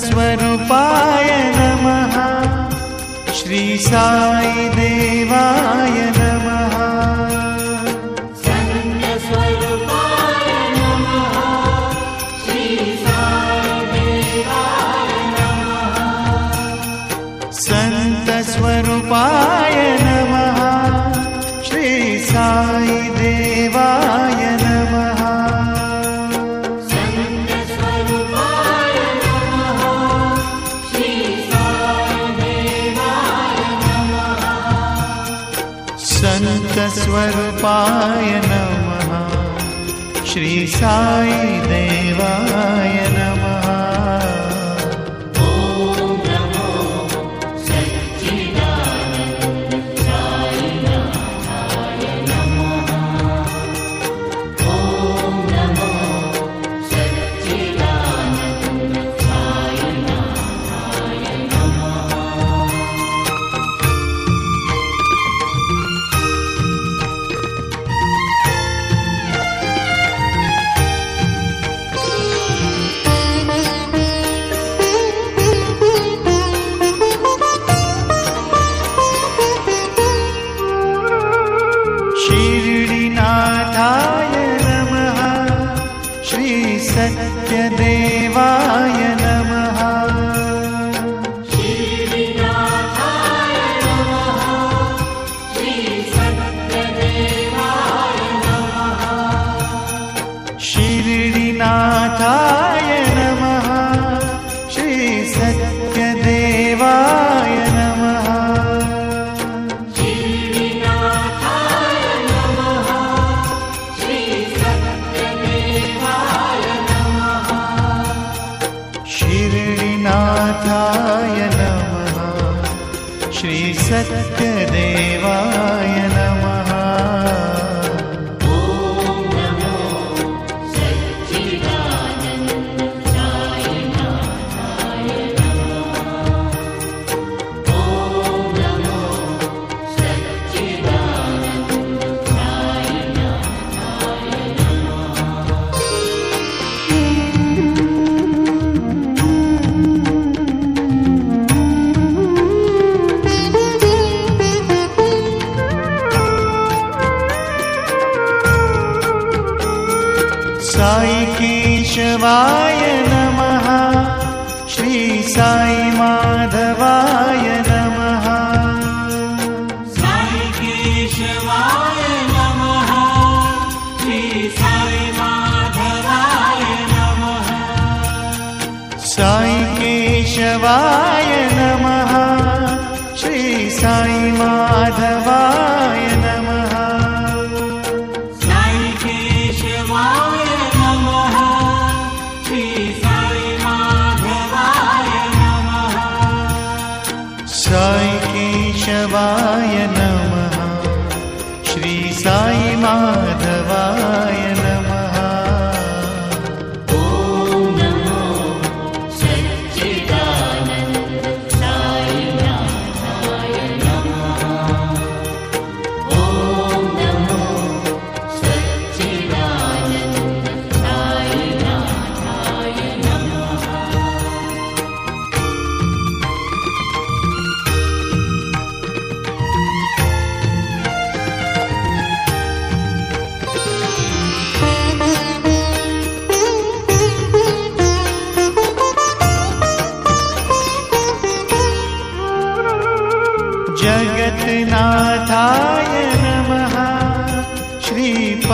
स्वरूपाय नमः। श्री साई देवाय नमः। संत स्वरूपाय नमः। श्री साई देवाय नमः। संत स्वरूपाय नमः। श्री साई देवाय नमः। संत स्वरूपाय नमः। श्री साई देवाय नमः। ओम नमो सच्चिदानंद साईनाथाय नमः। ओम नमो सच्चिदानंद साईनाथाय नमः। शिरडीनाथाय नमः। श्री सत्यदेवाय नमः। शिरडीनाथाय नमः। श्री सत्यदेवाय नमः। शिरडीनाथाय नमः। श्री सत्यदेवाय नमः। शिरडीनाथाय नमः। श्री सत्यदेवाय नमः। ओम नमो सच्चिदानंद साईनाथाय नमः। ओम नमो सच्चिदानंद साईनाथाय नमः। साई केशवाय नमः। श्री साई माधवाय नमः। साई केशवाय नमः। श्री साई माधवाय नमः। साई केशवाय नमः। श्री साई माधवाय नमः। साई केशवाय नमः। श्री साई माधवाय नमः। साई केशवाय नमः। श्री साई माधवाय नमः। ओम नमो सच्चिदानंद साईनाथाय नमः। ओम नमो सच्चिदानंद साईनाथाय नमः।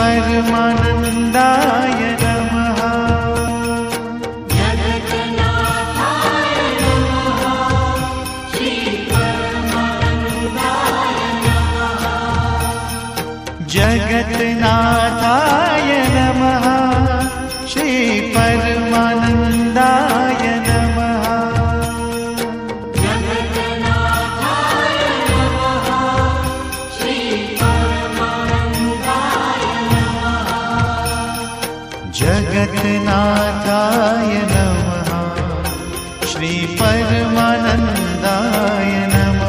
परमानन्दाय नमः। जगन्नाथाय नमः श्री परमानन्दाय नमः। जगन्नाथाय नमः श्री परमानन्दाय नमः। जगन्नाथाय नमः श्री परमानन्दाय नमः। जगन्नाथाय नमः श्री परमानन्दाय नमः।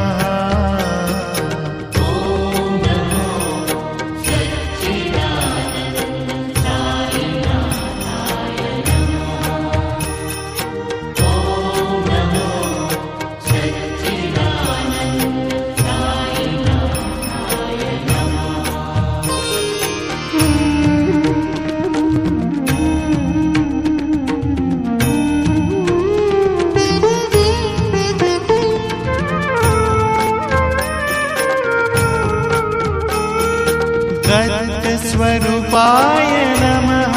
स्वरूपाय नमः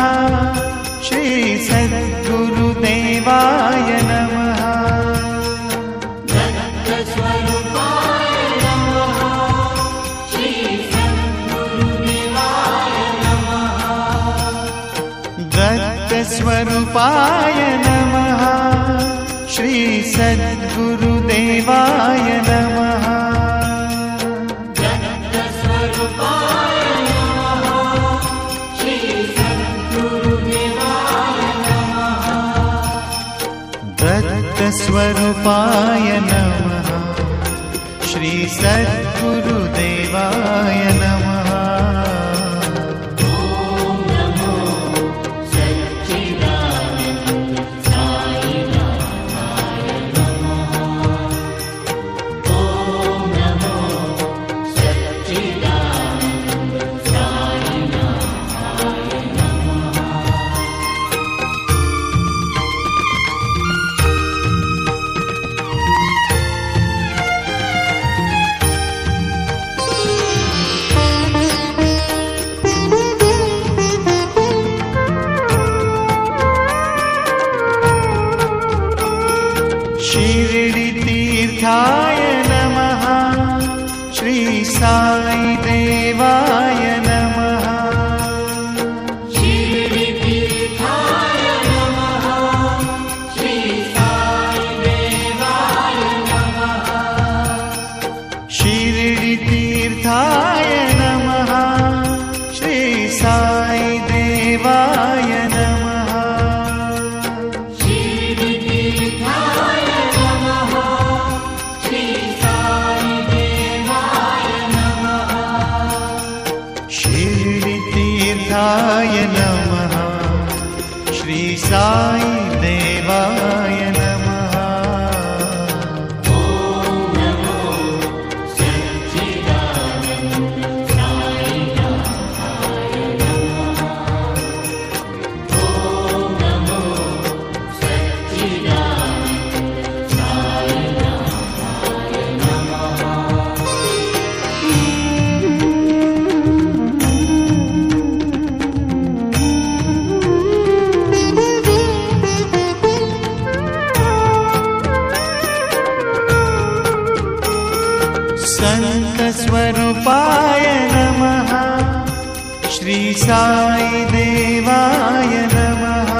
श्री सद्गुरुदेवाय नमः। स्वरूपाय नमः श्री सद्गुरुदेवाय नमः। दत्तस्वरूपाय नमः श्री सद्गुरुदेवाय नमः। स्वरूपाय नमः श्री सद्गुरुदेवाय नमः। ॐ नमो सच्चिदानन्द साईनाथाय नमः। ॐ नमो सच्चिदानन्द साईनाथाय नमः। शिरडितीर्थाय नमः श्री साई देवाय नमः। शिरडितीर्थाय नमः श्री साई देवाय नमः। शिरडितीर्थाय नमः श्री साई देवाय नमः। शिरडितीर्थाय नमः श्री साई देवाय नमः। शिरडितीर्थाय नमः श्री साई देवाय नमः। ॐ नमो सच्चिदानन्द साईनाथाय नमः। ॐ नमो सच्चिदानन्द साईनाथाय नमः। संत स्वरूपाय नमः श्री साई देवाय नमः।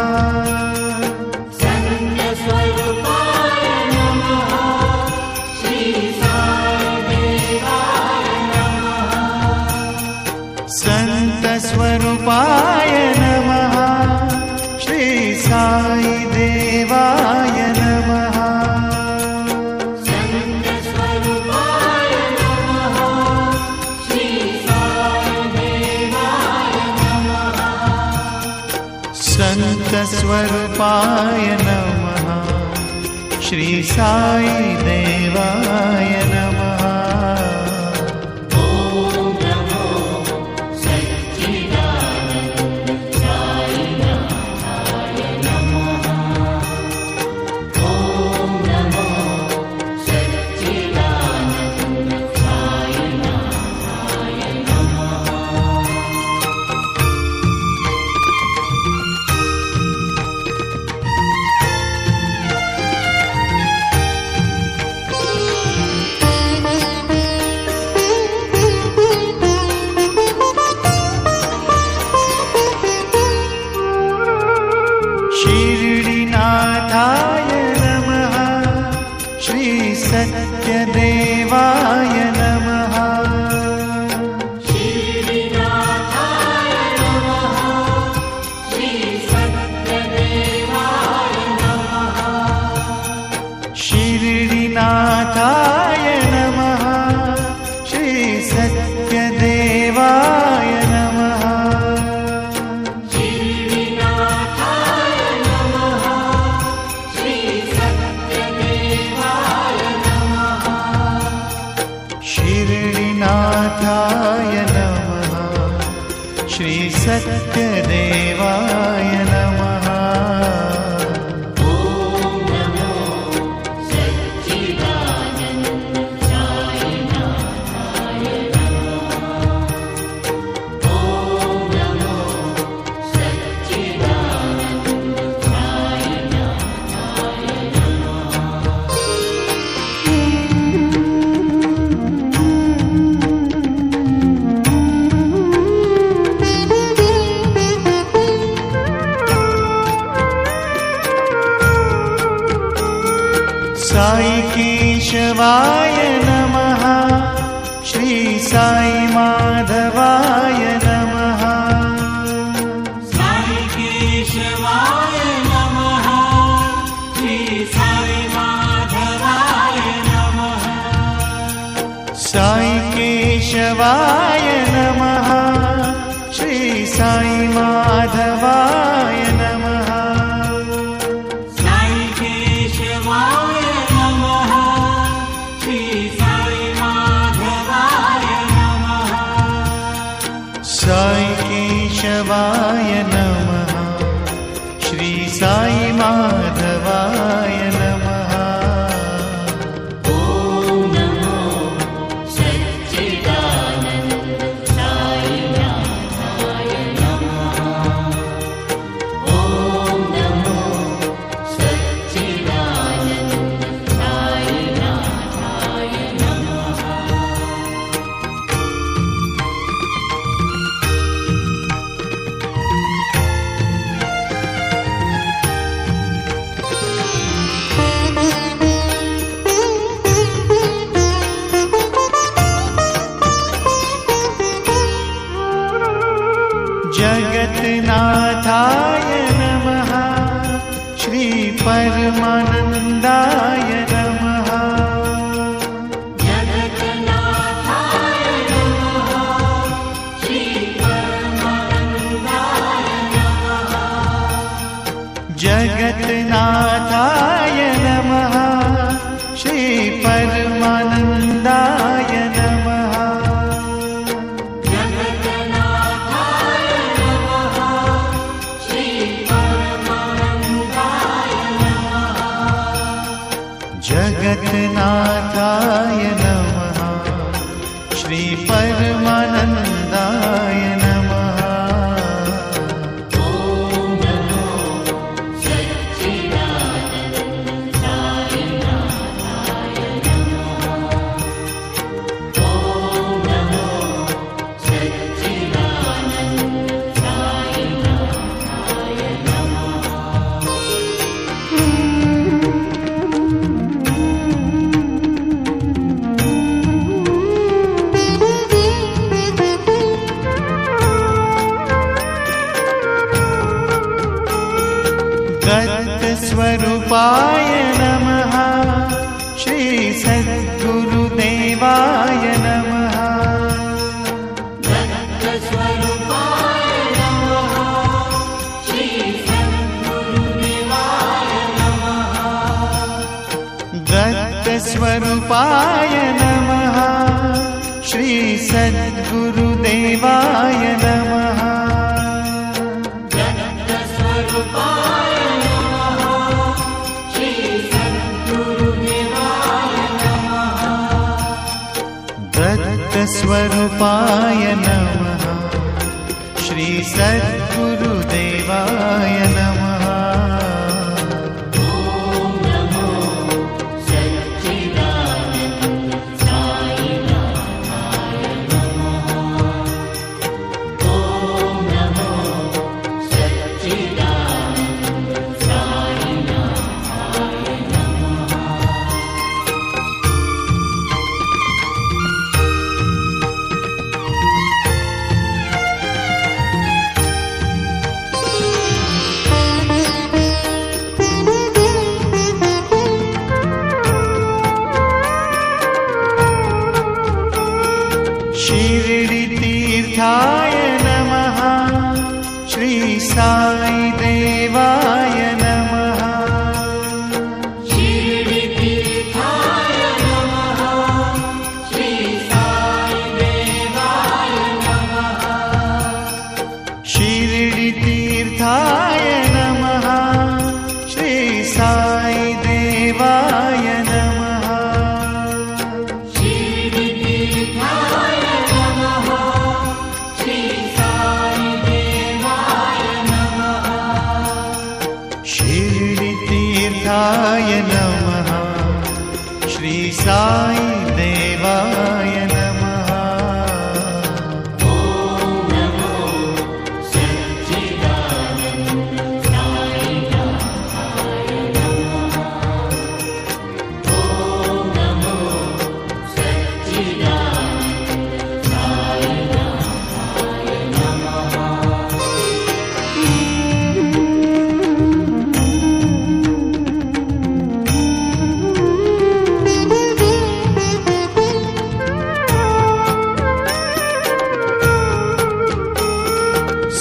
संत स्वरूपाय नमः श्री साई देवाय नमः। संत स्वरूपाय नमः श्री साई देवाय नमः। संत स्वरूपाय नमः श्री साई देवाय नमः। संत स्वरूपाय नमः श्री साई देवाय नमः। ॐ नमो सच्चिदानन्द साईनाथाय नमः। ॐ नमो सच्चिदानन्द साईनाथाय नमः। सत्यदेवाय नमः। श्रीनाथाय नमः। श्री सत्यदेवाय नमः। शिरडीनाथाय नमः। श्री सत्यदेवाय नमः। श्रीनाथाय नमः। श्री सत्यदेवाय नमः। शिरडीनाथाय नमः। श्री सत्यदेवाय नमः। ॐ नमो सच्चिदानन्द साईनाथाय नमः। ॐ नमो सच्चिदानन्द साईनाथाय साई केशवाय नमः। श्री साई माधवाय नमः। साई केशवाय नमः। श्री साई माधवाय नमः। साई केशवाय नमः। श्री साई माधवाय नमः। साई केशवाय नमः। श्री साई माधवाय नमः। साई केशवाय नमः। श्री साई माधवाय नमः। ॐ नमो सच्चिदानन्द साईनाथाय नमः। ॐ नमो सच्चिदानन्द साईनाथाय नमः। जगन्नाथाय नमः। श्री परमानन्दाय नमः। जगन्नाथाय नमः। श्री परमानन्दाय नमः। जगन्नाथाय नमः। श्री परमानन्दाय नमः। जगन्नाथाय नमः। श्री परमानन्दाय नमः। जगन्नाथाय नमः। श्री परमानन्दाय नमः। ॐ नमो सच्चिदानन्द साईनाथाय नमः। ॐ नमो सच्चिदानन्द साईनाथाय नमः। दत्तस्वरूपाय नमः। श्री सद्गुरुदेवाय नमः। दत्तस्वरूपाय नमः। श्री सद्गुरुदेवाय नमः। दत्तस्वरूपाय नमः। श्री सद्गुरुदेवाय नमः। दत्तस्वरूपाय नमः। श्री सद्गुरुदेवाय नमः। दत्तस्वरूपाय नमः। श्री सद्गुरुदेवाय नमः। ॐ नमो सच्चिदानन्द साईनाथाय नमः। ॐ नमो सच्चिदानन्द साईनाथाय नमः। शिरडितीर्थाय नमः श्री साई देवाय नमः शिरडितीर्थाय नमः श्री साई देवाय नमः शिरडितीर्थाय नमः श्री साई देवाय नमः शिरडितीर्थाय नमः श्री साई देवाय नमः शिरडितीर्थाय नमः श्री साई देवाय नमः ॐ नमो सच्चिदानन्द साईनाथाय नमः ॐ नमो सच्चिदानन्द साईनाथाय नमः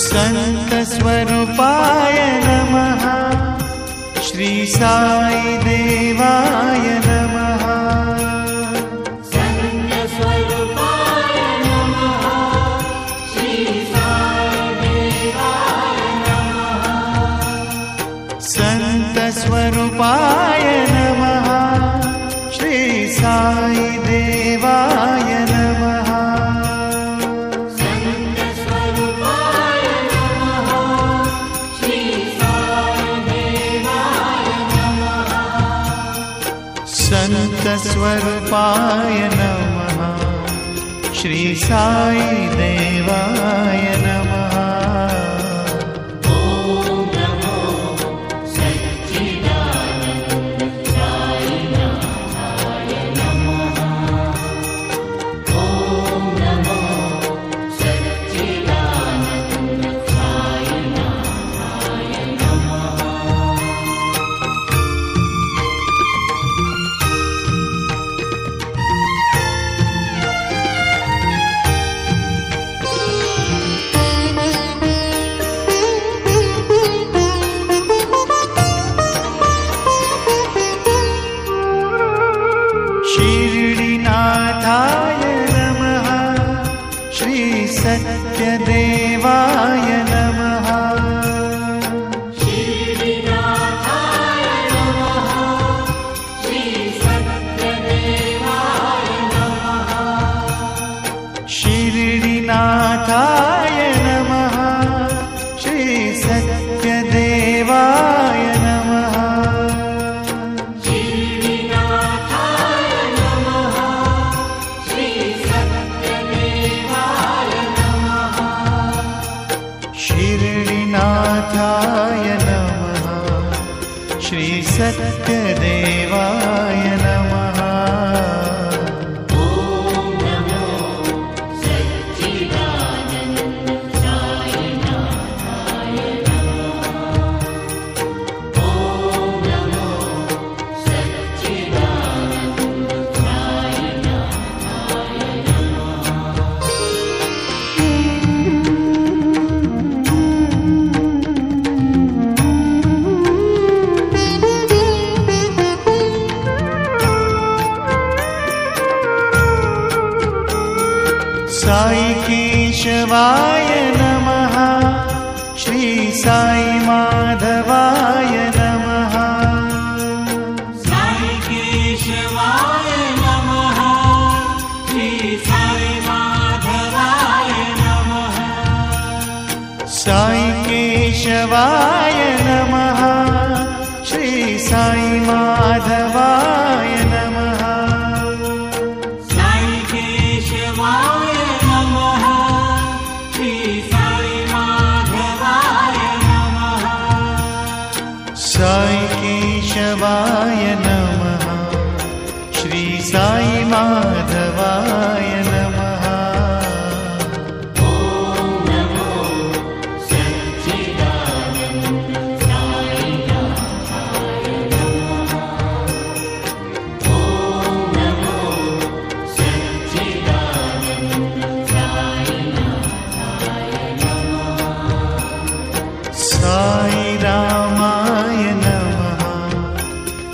संत स्वरूपाय नमः श्री साई देवाय नमः सन्तस्वरूपाय नमः श्री साई देवाय नमः संत स्वरूपाय नमः श्री साई देवाय नमः सन्तस्वरूपाय नमः श्री साई देवाय नमः संत स्वरूपाय नमः श्री साई देवाय नमः ॐ नमो सच्चिदानन्द साईनाथाय नमः ॐ नमो सच्चिदानन्द साईनाथाय नमः शिरडीनाथाय नमः श्री सत्यदेवाय नमः शिरडिनाथाय नमः श्री सत्यदेवाय नमः शिरडीनाथाय नमः श्री सत्यदेवाय नमः शिरडिनाथाय नमः श्री सत्यदेवाय नमः शिरडीनाथाय नमः श्री सत्यदेवाय नमः ॐ नमो सच्चिदानन्द साईनाथाय नमः ॐ नमो सच्चिदानन्द साईनाथाय नमः साई केशवाय नमः श्री साई माधवाय नमः साई केशवाय नमः श्री साई माधवाय नमः साई केशवाय नमः श्री साई माधवाय नमः साई केशवाय नमः श्री साई माधवाय नमः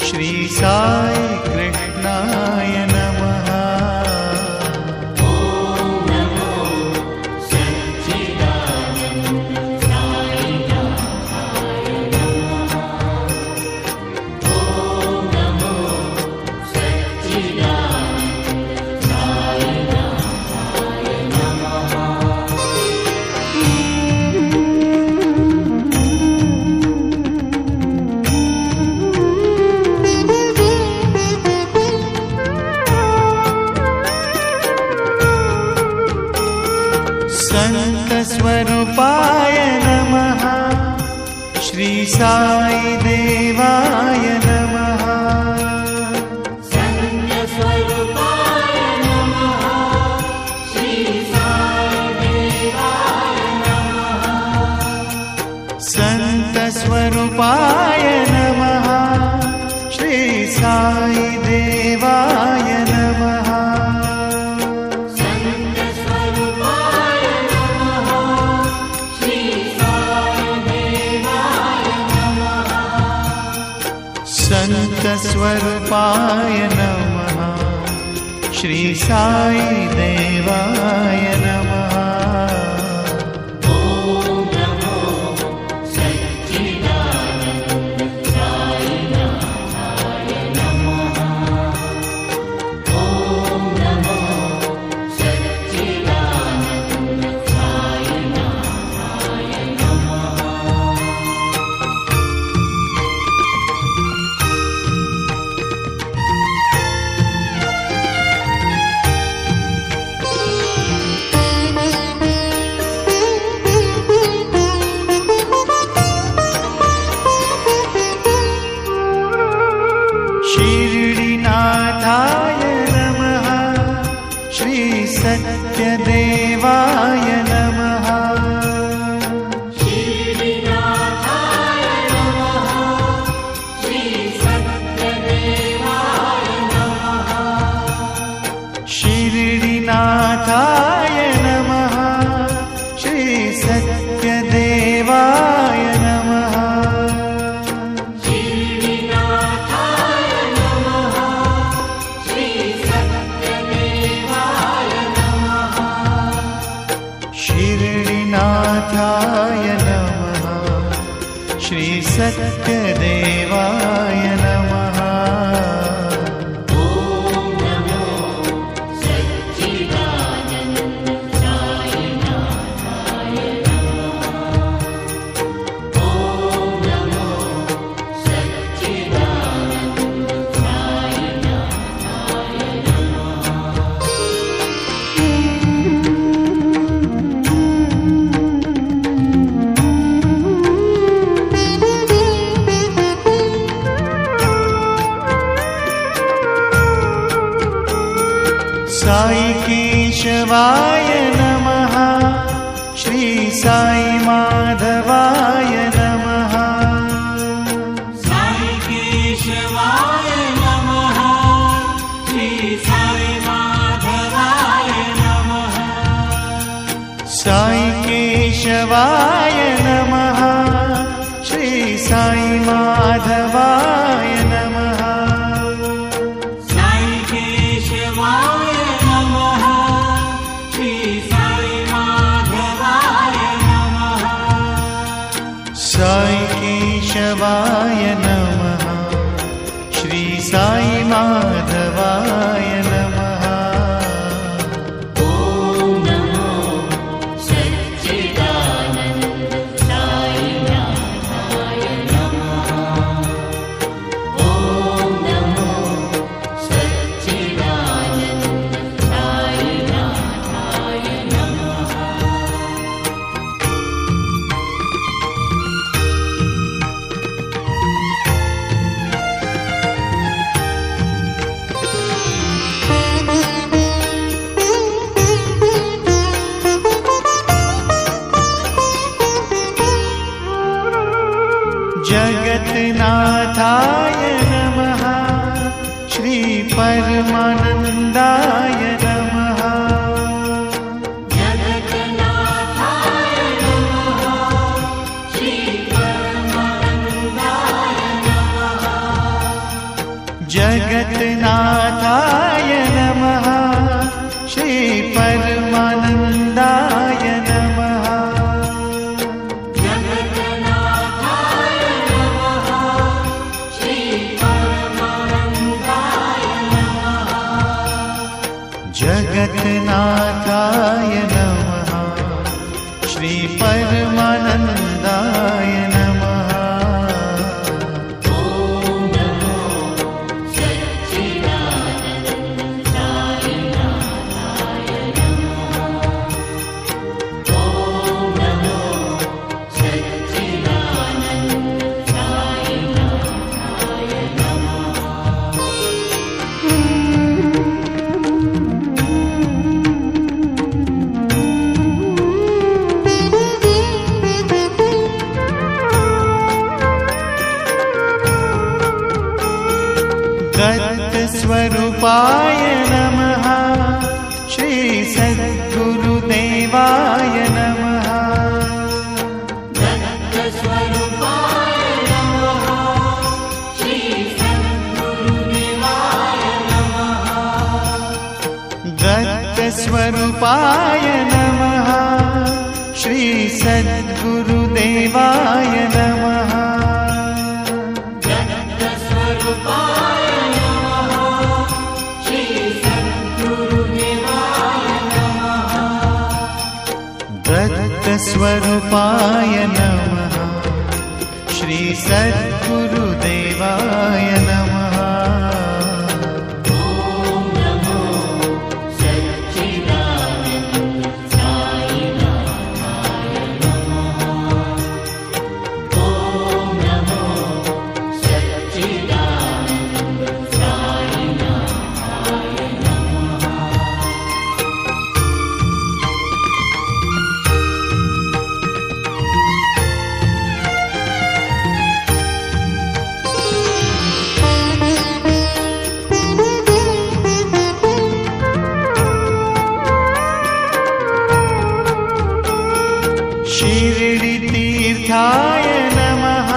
श्री साई कृष्णाय नमः। संत स्वरूपाय नमः। श्री साई देवाय नमः। संत स्वरूपाय नमः। श्री साई देवाय नमः। संत स्वरूपाय नमः। श्री साई देवाय नमः। संत स्वरूपाय नमः। श्री साई देवाय नमः। ओम नमो सच्चिदानंद साईनाथाय नमः। ओम नमो सच्चिदानंद साईनाथाय नमः। शिरडीनाथाय नमः। श्री सत्यदेवाय नमः। शिरडीनाथाय नमः। श्री सत्यदेवाय नमः। शिरडीनाथाय नमः। श्री सत्यदेवाय नमः। शिरडीनाथाय नमः। श्री सत्यदेवाय नमः। ओम नमो सच्चिदानंद साईनाथाय नमः। ओम नमो सच्चिदानंद साईनाथाय नमः। साई केशवाय नमः। श्री साई माधवाय नमः। साई केशवाय नमः। श्री साई माधवाय नमः। साई केशवाय नमः। श्री साई माधवाय नमः। साई केशवाय नमः। श्री साई माधवाय नमः। साई केशवाय नमः। श्री साई माधवाय नमः। ओम नमो सच्चिदानंद साईनाथाय नमः। ओम नमो सच्चिदानंद साईनाथाय नमः। जगन्नाथाय नमः। श्री परमानंदाय नमः। जगन्नाथाय नमः। श्री परमानंदाय नमः। जगन्नाथाय नमः श्री परमानन्दाय नमः जगन्नाथाय नमः श्री परमानन्दाय नमः जगन्नाथाय नमः श्री परमानन्दाय नमः स्वरूपाय नमः श्री सद्गुरुदेवाय नमः स्वरूपाय नमः श्री सद्गुरुदेवाय नमः स्वरूपाय नमः श्री सद्गुरुदेवाय नमः स्वरूपाय स्वरूपाय नमः श्री सद्गुरुदेवाय नमः ॐ नमो सच्चिदानन्द साईनाथाय नमः ॐ नमो सच्चिदानन्द साईनाथाय नमः शिरडितीर्थाय नमः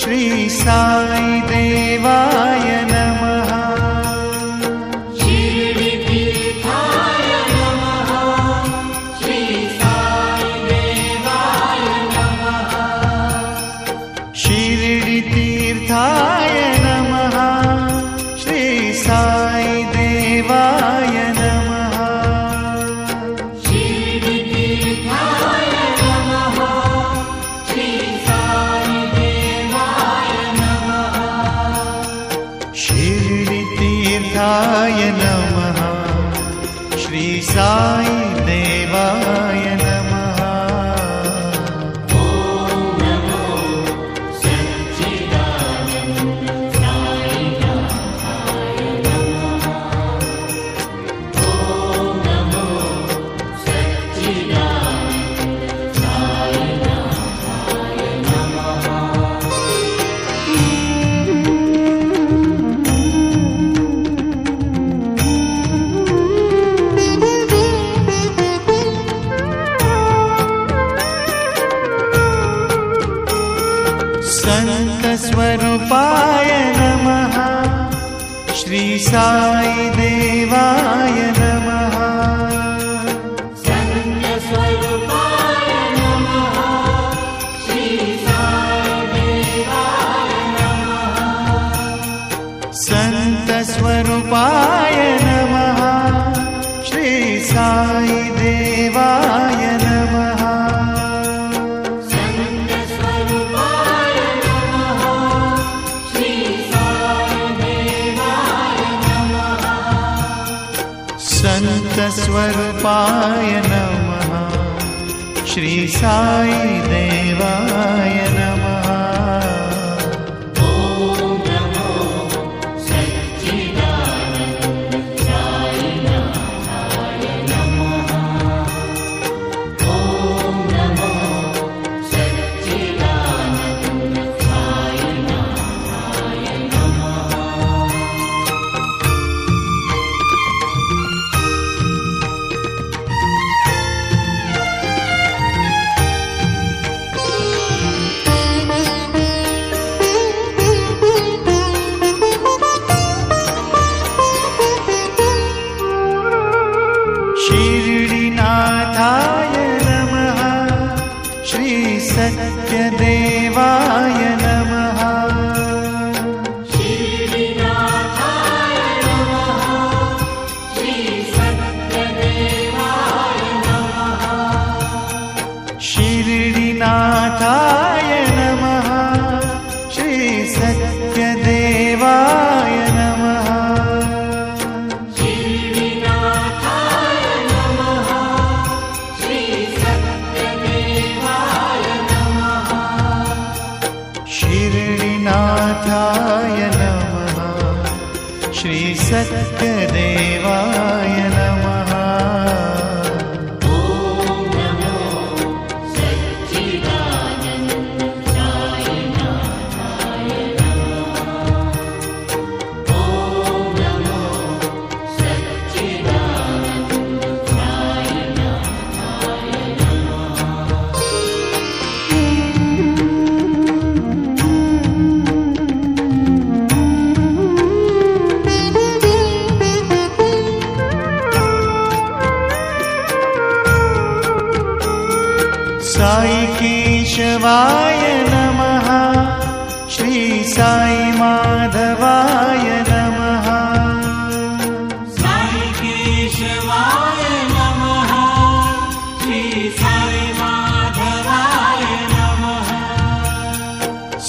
श्री साई देवाय नमः शिरडितीर्थाय नमः श्री साई देवाय नमः शिरडितीर्थाय नमः श्री साई देवाय नमः शिरडितीर्थाय नमः श्री साई देवाय नमः शिरडितीर्थाय नमः श्री साई देवाय नमः ॐ नमो सच्चिदानन्द साईनाथाय नमः ॐ नमो सच्चिदानन्द साईनाथाय नमः संत स्वरूपाय नमः श्री साई देवाय नमः संत स्वरूपाय नमः श्री साई देवाय नमः संत स्वरूपाय नमः श्री साई देवाय नमः संत स्वरूपाय नमः श्री साई देवाय नमः संत स्वरूपाय नमः श्री साई देवाय नमः ॐ नमो सच्चिदानन्द साईनाथाय नमः ॐ नमो सच्चिदानन्द साईनाथाय नमः श्री सत्यदेवाय नमः। साई केशवाय नमः। श्री साई माधवाय नमः। साई केशवाय नमः। श्री साई माधवाय नमः।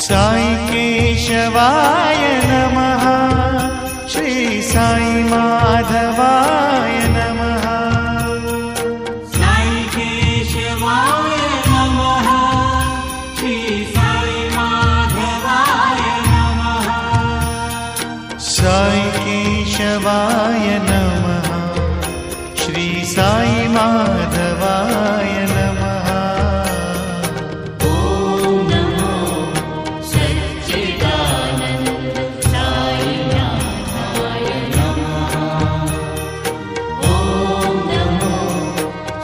साई केशवाय नमः। श्री साई माधवाय नमः। साई केशवाय नमः। श्री साई माधवाय नमः। साई केशवाय नमः। श्री साई माधवाय नमः। ॐ नमो सच्चिदानन्द साईनाथाय नमः। ॐ नमो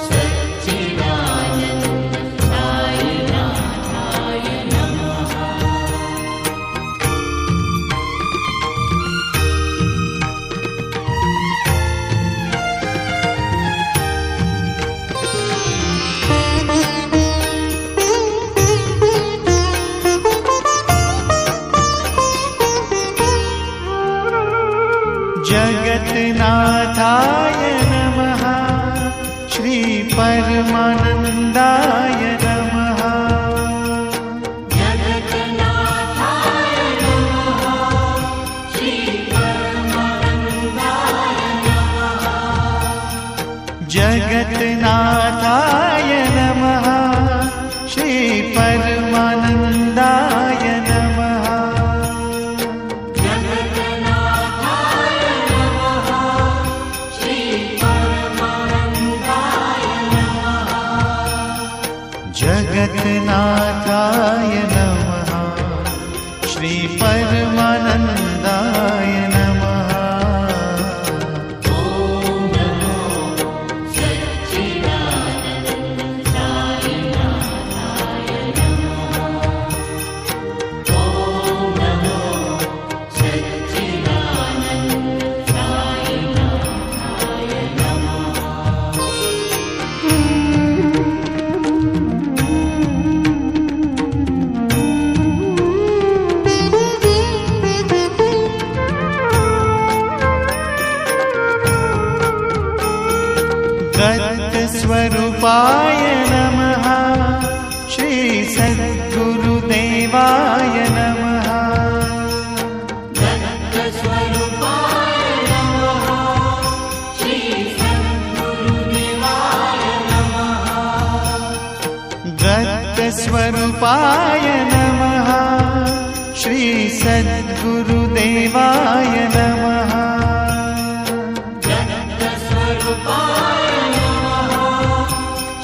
सच्चिदानन्द साईनाथाय नमः। जगन्नाथाय नमः। श्री परमानन्दाय नमः। जगन्नाथाय नमः। श्री परमानन्दाय नमः। जगन्नाथाय नमः। श्री परमानन्दाय नमः। जगन्नाथाय नमः। श्री परमानन्दाय नमः। जगन्नाथाय नमः। श्री परमानन्दाय नमः। ॐ नमो सच्चिदानन्द साईनाथाय नमः। ॐ नमो सच्चिदानन्द साईनाथाय नमः। दत्तस्वरूपाय नमः। श्री सद्गुरुदेवाय नमः। दत्तस्वरूपाय नमः। श्री सद्गुरुदेवाय नमः। दत्तस्वरूपाय नमः। श्री सद्गुरुदेवाय नमः। दत्तस्वरूपाय नमः।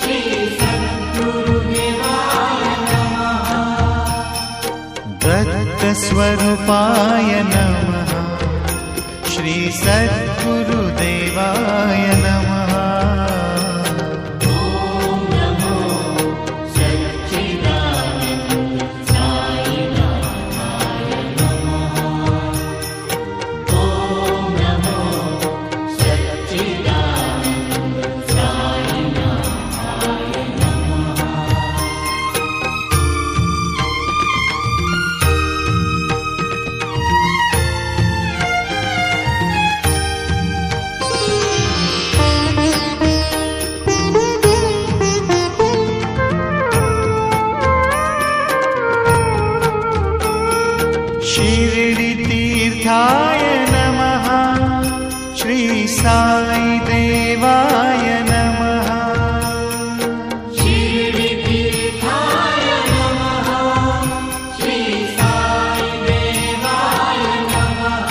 श्री सद्गुरुदेवाय नमः। दत्तस्वरूपाय नमः। श्री सद्गुरुदेवाय नमः। ॐ नमो सच्चिदानन्द साईनाथाय नमः। ॐ नमो सच्चिदानन्द साईनाथाय नमः। शिरडितीर्थाय नमः। श्री साई देवाय नमः। शिरडितीर्थाय नमः। श्री साईदेवाय नमः।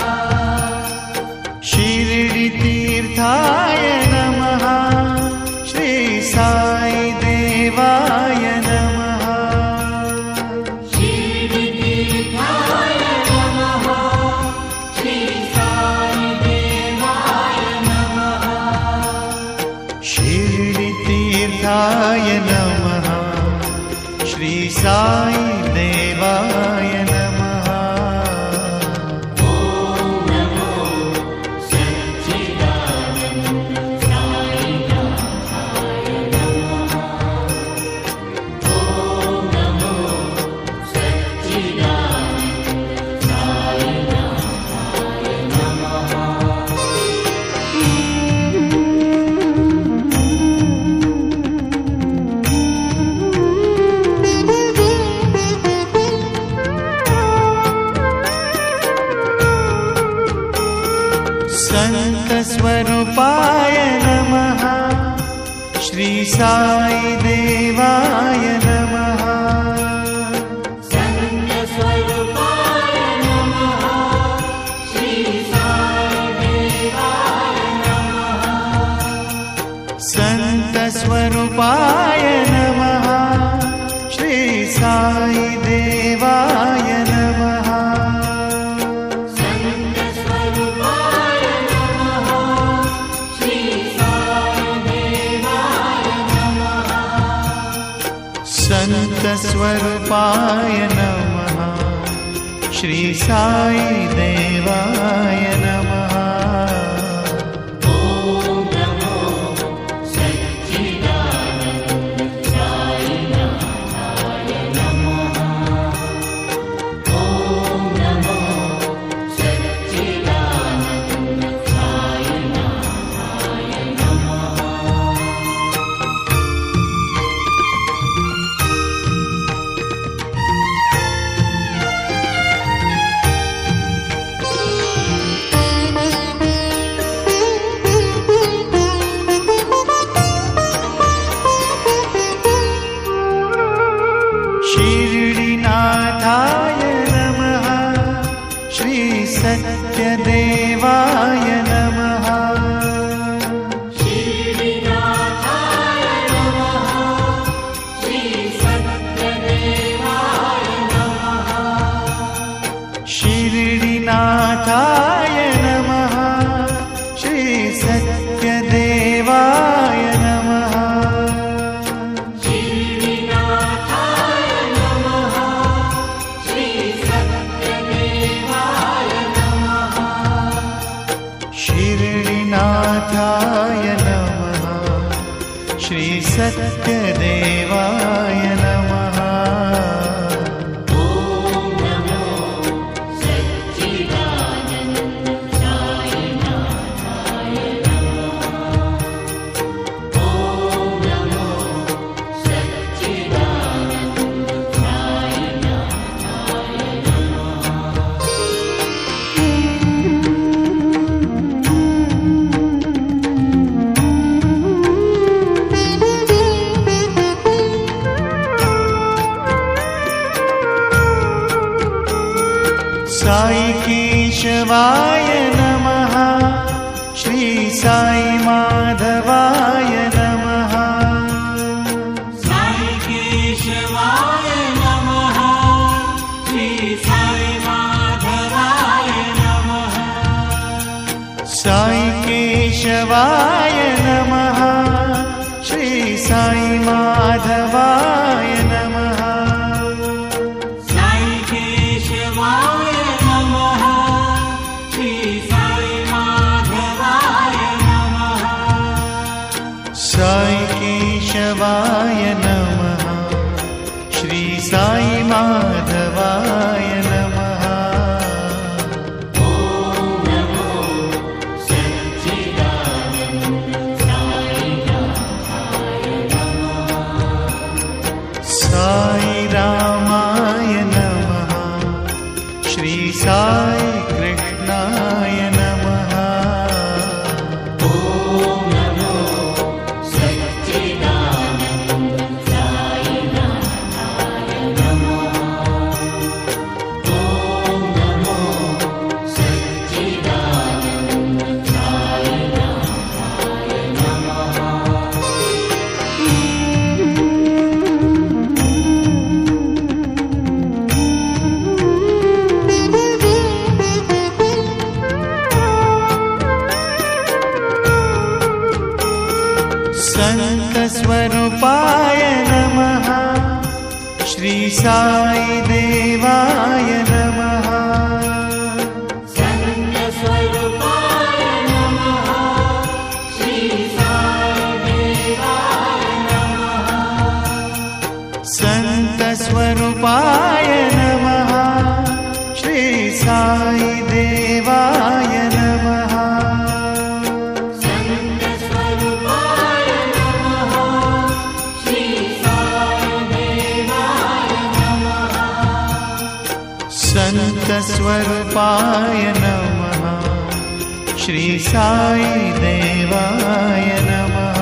सन्तस्वरूपाय नमः श्री साई देवाय नमः सन्तस्वरूपाय नमः श्री साई देवाय नमः सन्तस्वरूपाय नमः श्री साई देवाय नमः सन्तस्वरूपाय नमः श्री साई देवाय नमः सन्तस्वरूपाय नमः श्री साई देवाय नमः ॐ नमो सच्चिदानन्द साईनाथाय नमः ॐ नमो सच्चिदानन्द साईनाथाय नमः शिरडीनाथाय नमः श्री सत्यदेवाय नमः शिरडीनाथाय नमः श्री सत्यदेवाय नमः शिरडीनाथाय नमः श्री सत्यदेवाय नमः शिरडीनाथाय नमः श्री सत्यदेवाय नमः शिरडीनाथाय नमः श्री सत्यदेवाय नमः ॐ नमो सच्चिदानन्द साईनाथाय नमः ॐ नमो सच्चिदानन्द साईनाथाय साई केशवाय नमः श्री साई माधवाय नमः साई केशवाय नमः श्री साई माधवाय नमः साई केशवाय नमः श्री साई माधवाय नमः साई केशवाय नमः श्री साई माधवाय नमः साई केशवाय नमः श्री साई माधवाय नमः ॐ नमो सच्चिदानन्द साईनाथाय नमः साई रामाय नमः श्री साई कृष्णाय नमः ॐ नमो सच्चिदानन्द साईनाथाय नमः ॐ नमो सच्चिदानन्द साईनाथाय नमः सन्तस्वरूपाय नमः श्री साई देवाय नमः सन्तस्वरूपाय नमः श्री साई देवाय नमः सन्तस्वरूपाय नमः श्री साई देवाय नमः सन्तस्वरूपाय नमः श्री साई देवाय नमः सन्तस्वरूपाय नमः श्री साई देवाय नमः।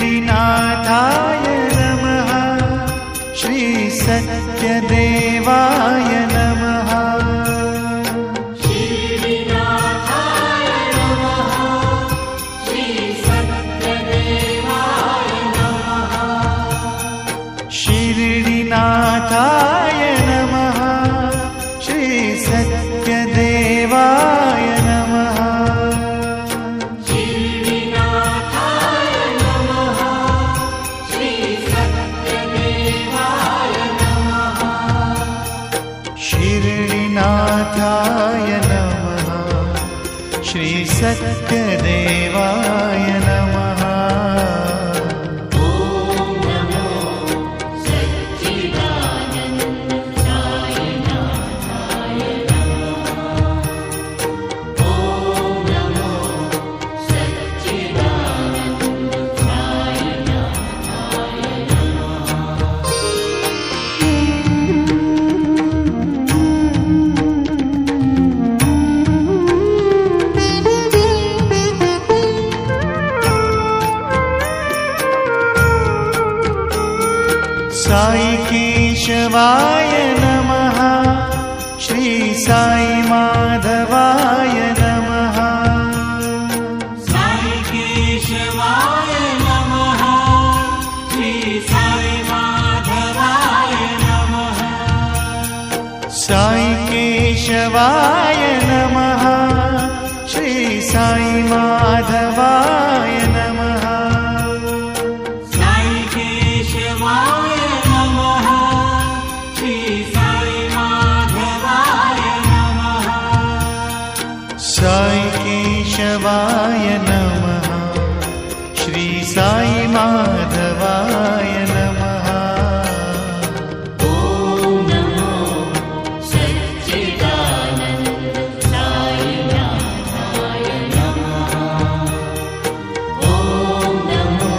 शिरडीनाथाय नमः। श्री सत्यदेवाय नमः। शिरडीनाथाय नमः। श्री सत्यदेवाय नमः। शिरडीनाथाय नमः। श्री सत्यदेवाय नमः। शिरडीनाथाय नमः। श्री सत्यदेवाय नमः। साई केशवाय नमः। श्री साई माधवाय नमः। साई केशवाय नमः। श्री साई माधवाय नमः। साई केशवाय नमः। श्री साई माधवाय नमः। साई केशवाय नमः। श्री साई माधवाय नमः। साई केशवाय नमः। श्री साई माधवाय नमः। ॐ नमो सच्चिदानन्द साईनाथाय नमः। ॐ नमो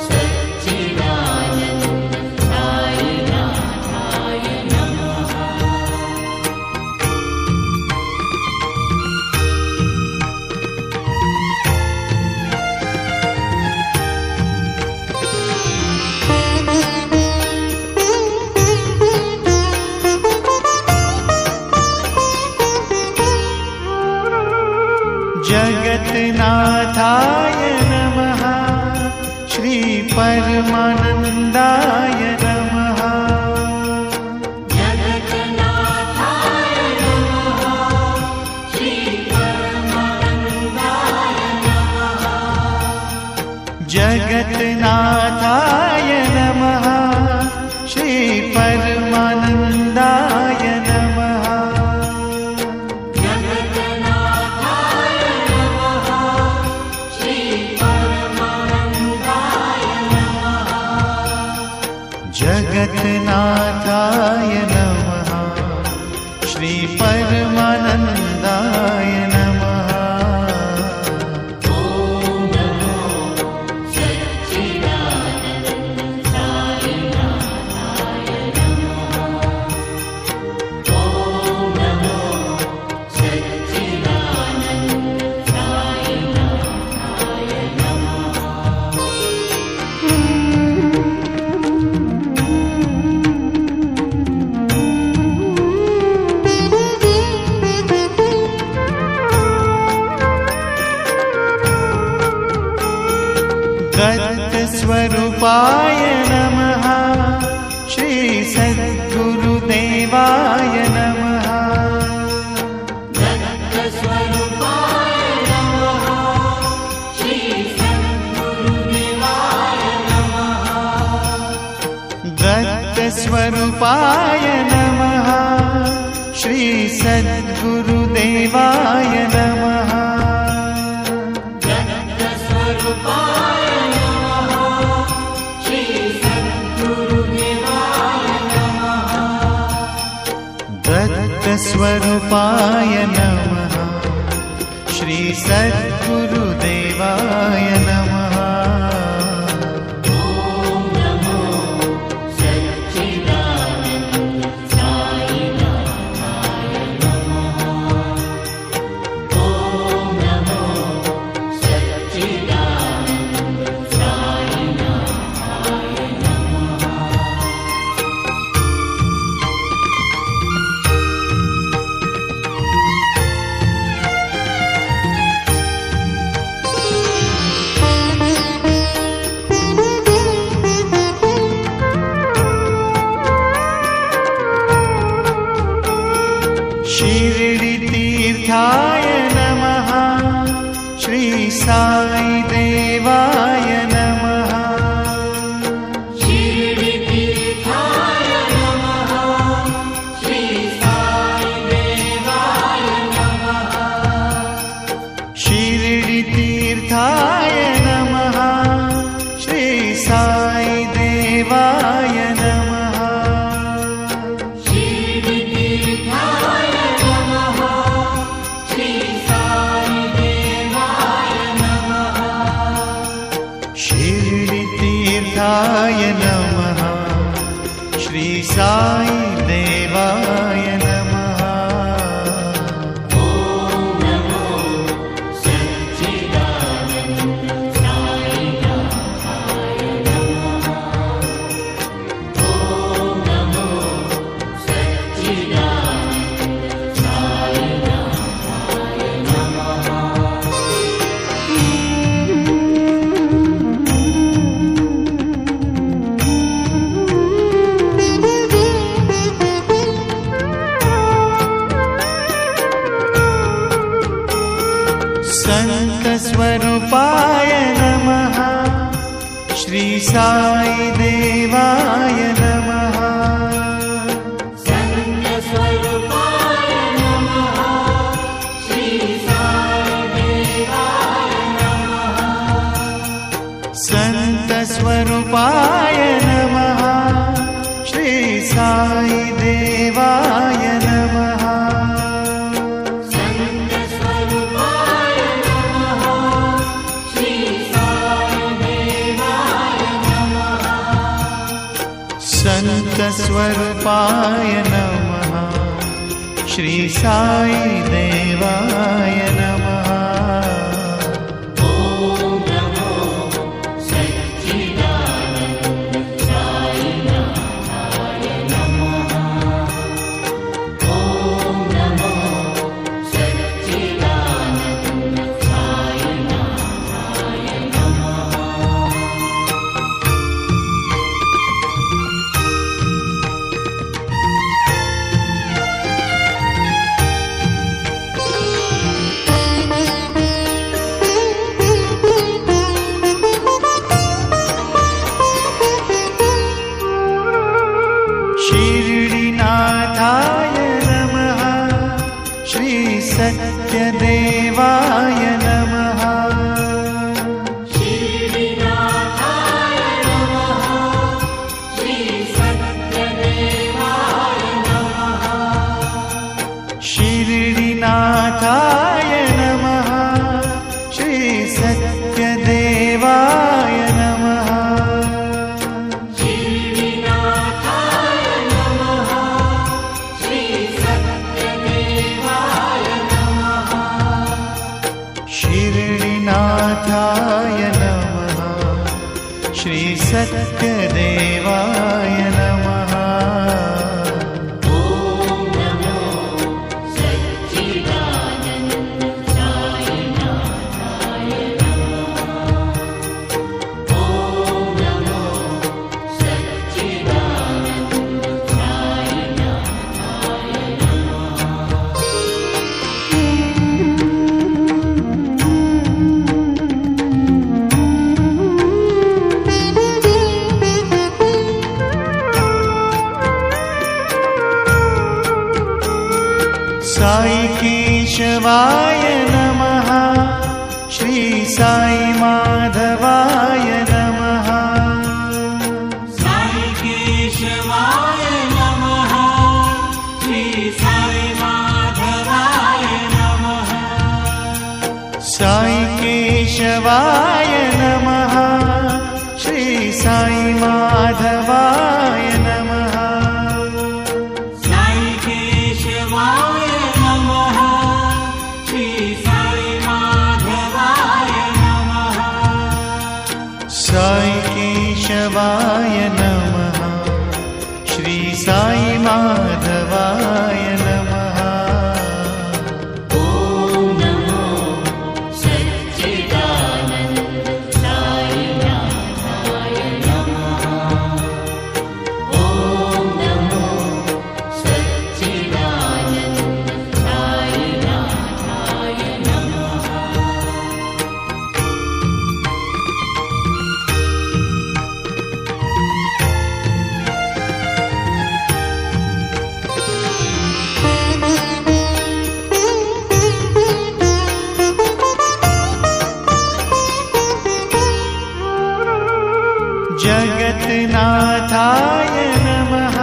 सच्चिदानन्द साईनाथाय नमः। जगन्नाथाय नमः। श्री परमानन्दाय नमः। जगन्नाथाय नमः। श्री परमानन्दाय नमः। जगन्नाथाय नमः। श्री परमानन्दाय नमः। जगन्नाथाय नमः। श्री परमानन्दाय नमः। जगन्नाथाय नमः। श्री परमानन्दाय नमः। ॐ नमो सच्चिदानन्द साईनाथाय नमः। ॐ नमो सच्चिदानन्द साईनाथाय नमः। दत्तस्वरूपाय नमः। श्री सद्गुरुदेवाय नमः। दत्तस्वरूपाय नमः। श्री सद्गुरुदेवाय नमः। दत्तस्वरूपाय नमः श्री सद्गुरुदेवाय नमः दत्तस्वरूपाय नमः श्री सद्गुरुदेवाय नमः दत्तस्वरूपाय नमः श्री सद्गुरुदेवाय नमः शिरडितीर्थाय नमः श्री साई देवाय नमः शिरडितीर्थाय नमः श्री साई देवाय नमः शिरडितीर्थाय नमः श्री साई देवाय नमः शिरडितीर्थाय नमः श्री साई देवाय नमः शिरडितीर्थाय नमः श्री साई देवाय नमः ॐ नमो सच्चिदानन्द साईनाथाय नमः ॐ नमो सच्चिदानन्द साईनाथाय नमः संत स्वरूपाय नमः श्री साई देवाय नमः सन्तस्वरूपाय नमः श्री साई देवाय नमः संत स्वरूपाय नमः श्री साई देवाय नमः सन्तस्वरूपाय नमः श्री साई देवाय नमः संत स्वरूपाय नमः श्री साई देवाय नमः ॐ नमो सच्चिदानन्द साईनाथाय नमः ॐ नमो सच्चिदानन्द साईनाथाय नमः शिरडीनाथाय नमः श्री सत्यदेवाय नमः शिरडिनाथाय नमः श्री सत्यदेवाय नमः शिरडीनाथाय नमः श्री सत्यदेवाय नमः शिरडिनाथाय नमः श्री सत्यदेवाय नमः साई केशवाय नमः श्री साई माधवाय नमः साई केशवाय नमः श्री साई माधवाय नमः साई केशवाय नमः श्री साई माधवाय नमः साई केशवाय नमः श्री साई माधवाय नमः साई केशवाय नमः श्री साई माधवाय नमः ॐ नमो सच्चिदानन्द साईनाथाय नमः ॐ नमो सच्चिदानन्द साईनाथाय नमः जगन्नाथाय नमः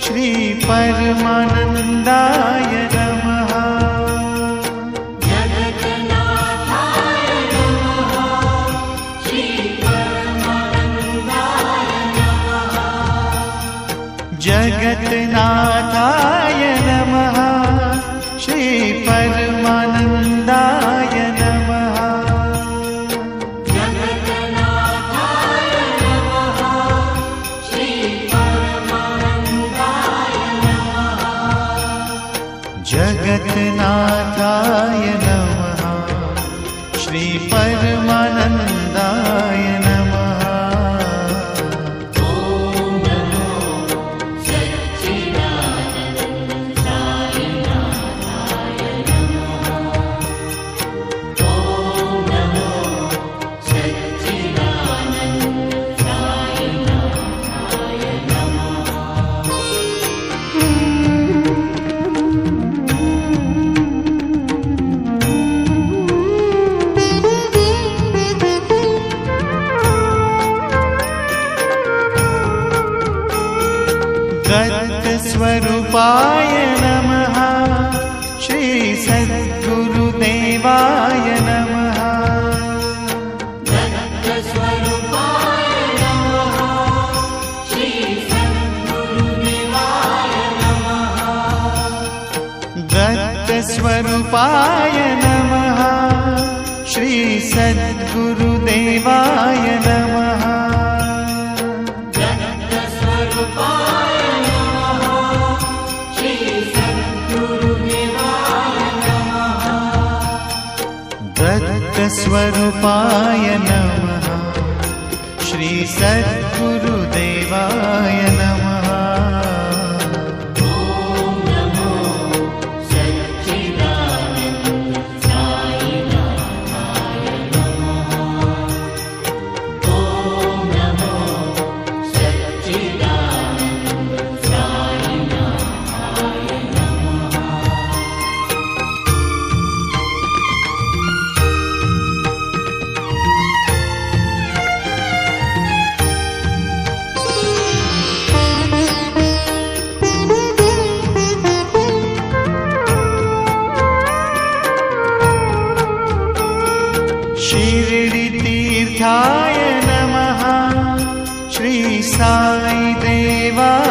श्री परमानन्दाय नमः जगन्नाथाय नमः श्री परमानन्दाय नमः जगन्नाथाय नमः श्री परमानन्दाय नमः जगन्नाथाय नमः श्री परमानन्दाय नमः जगन्नाथाय नमः श्री परमानन्दाय नमः ॐ नमो सच्चिदानन्द साईनाथाय नमः ॐ नमो सच्चिदानन्द साईनाथाय नमः दत्तस्वरूपाय नमः श्री सद्गुरुदेवाय नमः दत्तस्वरूपाय नमः श्री सद्गुरुदेवाय नमः दत्तस्वरूपाय नमः श्री सद्गुरुदेवाय नमः दत्तस्वरूपाय नमः श्री सद्गुरुदेवाय नमः दत्तस्वरूपाय नमः श्री सद्गुरुदेवाय नमः ॐ नमो सच्चिदानन्द साईनाथाय नमः ॐ नमो सच्चिदानन्द साईनाथाय नमः शिरडितीर्थाय नमः श्री साई देवाय